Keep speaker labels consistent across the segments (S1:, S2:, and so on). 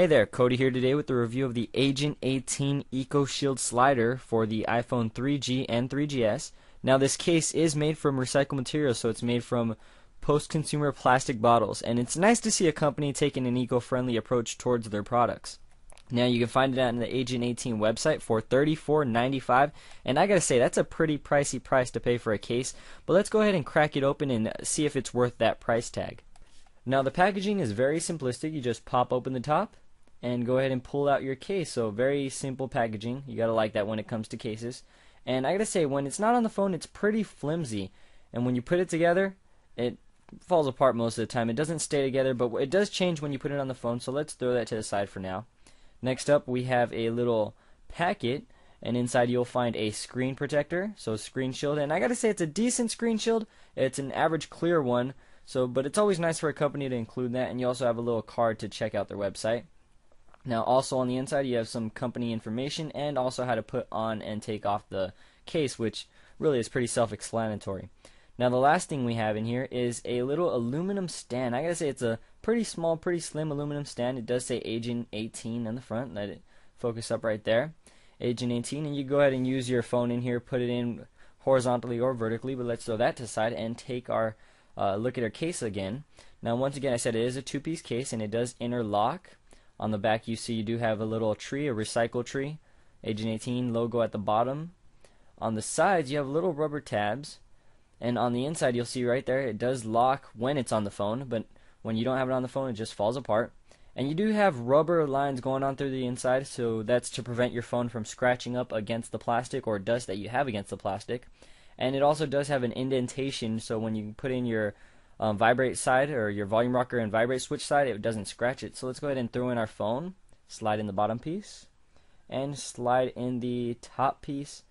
S1: Hey there, Cody here today with the review of the Agent 18 Ecoshield slider for the iPhone 3G and 3GS. Now this case is made from recycled materials, so it's made from post-consumer plastic bottles, and it's nice to see a company taking an eco-friendly approach towards their products. Now you can find it on the Agent 18 website for $34.95, and I gotta say that's a pretty pricey price to pay for a case, but let's go ahead and crack it open and see if it's worth that price tag. Now the packaging is very simplistic. You just pop open the top and go ahead and pull out your case. So very simple packaging. You gotta like that when it comes to cases. And I gotta say, when it's not on the phone, it's pretty flimsy, and when you put it together, it falls apart most of the time. It doesn't stay together, but it does change when you put it on the phone, so let's throw that to the side for now. Next up, we have a little packet, and inside you'll find a screen protector, so screen shield. And I gotta say, it's a decent screen shield. It's an average clear one, but it's always nice for a company to include that. And you also have a little card to check out their website. Now also on the inside you have some company information and also how to put on and take off the case, which really is pretty self-explanatory. Now the last thing we have in here is a little aluminum stand. I gotta say, it's a pretty small, pretty slim aluminum stand. It does say Agent 18 on the front. Let it focus up right there. Agent 18, and you go ahead and use your phone in here, put it in horizontally or vertically, but let's throw that to the side and take our look at our case again. Now once again, I said it is a two-piece case and it does interlock. On the back you see you do have a little tree, a recycle tree, Agent 18 logo at the bottom. On the sides you have little rubber tabs, and on the inside you'll see right there it does lock when it's on the phone, but when you don't have it on the phone it just falls apart. And you do have rubber lines going on through the inside, so that's to prevent your phone from scratching up against the plastic or dust that you have against the plastic. And it also does have an indentation, so when you put in your vibrate side or your volume rocker and vibrate switch side, it doesn't scratch it. So let's go ahead and throw in our phone, slide in the bottom piece and slide in the top piece,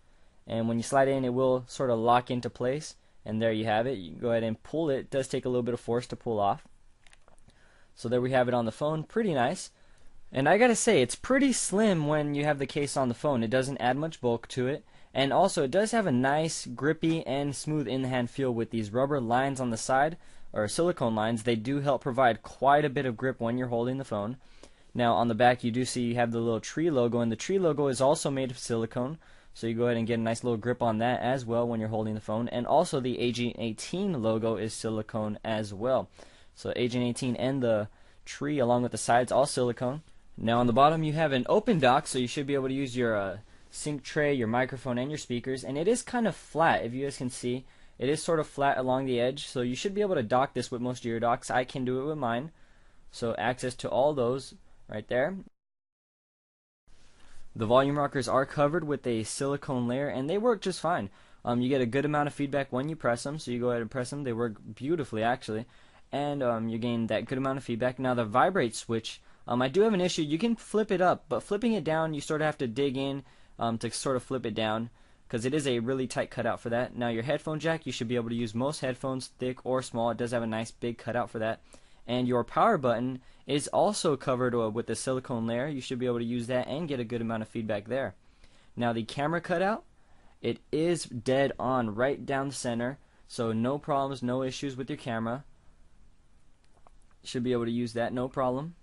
S1: and when you slide in it will sort of lock into place, and there you have it. You can go ahead and pull it. It does take a little bit of force to pull off. So there we have it on the phone. Pretty nice. And I gotta say, it's pretty slim when you have the case on the phone. It doesn't add much bulk to it. And also it does have a nice grippy and smooth in the hand feel with these rubber lines on the side, or silicone lines. They do help provide quite a bit of grip when you're holding the phone. Now on the back you do see you have the little tree logo, and the tree logo is also made of silicone, so you go ahead and get a nice little grip on that as well when you're holding the phone. And also the Agent 18 logo is silicone as well. So Agent 18 and the tree along with the sides all silicone. Now on the bottom you have an open dock, so you should be able to use your sync tray, your microphone, and your speakers. And it is kind of flat, if you guys can see. It is sort of flat along the edge, so you should be able to dock this with most of your docks. I can do it with mine. So access to all those right there. The volume rockers are covered with a silicone layer, and they work just fine. You get a good amount of feedback when you press them, so you go ahead and press them. They work beautifully actually, and you gain that good amount of feedback. Now the vibrate switch, I do have an issue. You can flip it up, but flipping it down you sort of have to dig in to sort of flip it down, because it is a really tight cutout for that. Now your headphone jack, you should be able to use most headphones, thick or small. It does have a nice big cutout for that. And your power button is also covered with a silicone layer. You should be able to use that and get a good amount of feedback there. Now the camera cutout, it is dead on right down the center, so no problems, no issues with your camera. Should be able to use that, no problem.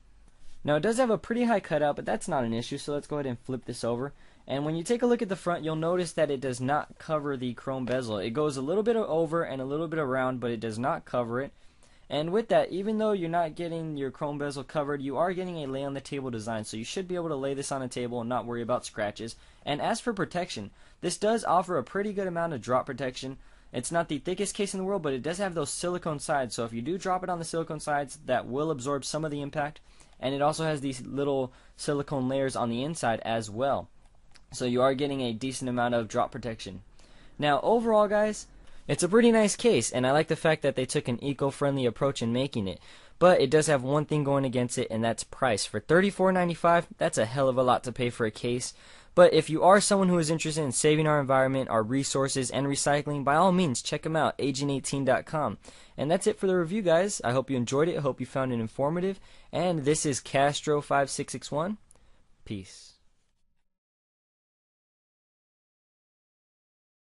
S1: Now it does have a pretty high cutout, but that's not an issue, so let's go ahead and flip this over. And when you take a look at the front, you'll notice that it does not cover the chrome bezel. It goes a little bit over and a little bit around, but it does not cover it. And with that, even though you're not getting your chrome bezel covered, you are getting a lay on the table design, so you should be able to lay this on a table and not worry about scratches. And as for protection, this does offer a pretty good amount of drop protection. It's not the thickest case in the world, but it does have those silicone sides, so if you do drop it on the silicone sides, that will absorb some of the impact. And it also has these little silicone layers on the inside as well, so you are getting a decent amount of drop protection. Now overall guys, it's a pretty nice case, and I like the fact that they took an eco-friendly approach in making it. But it does have one thing going against it, and that's price. For $34.95, that's a hell of a lot to pay for a case. But if you are someone who is interested in saving our environment, our resources, and recycling, by all means, check them out, agent18.com. And that's it for the review, guys. I hope you enjoyed it. I hope you found it informative. And this is Castro5661. Peace.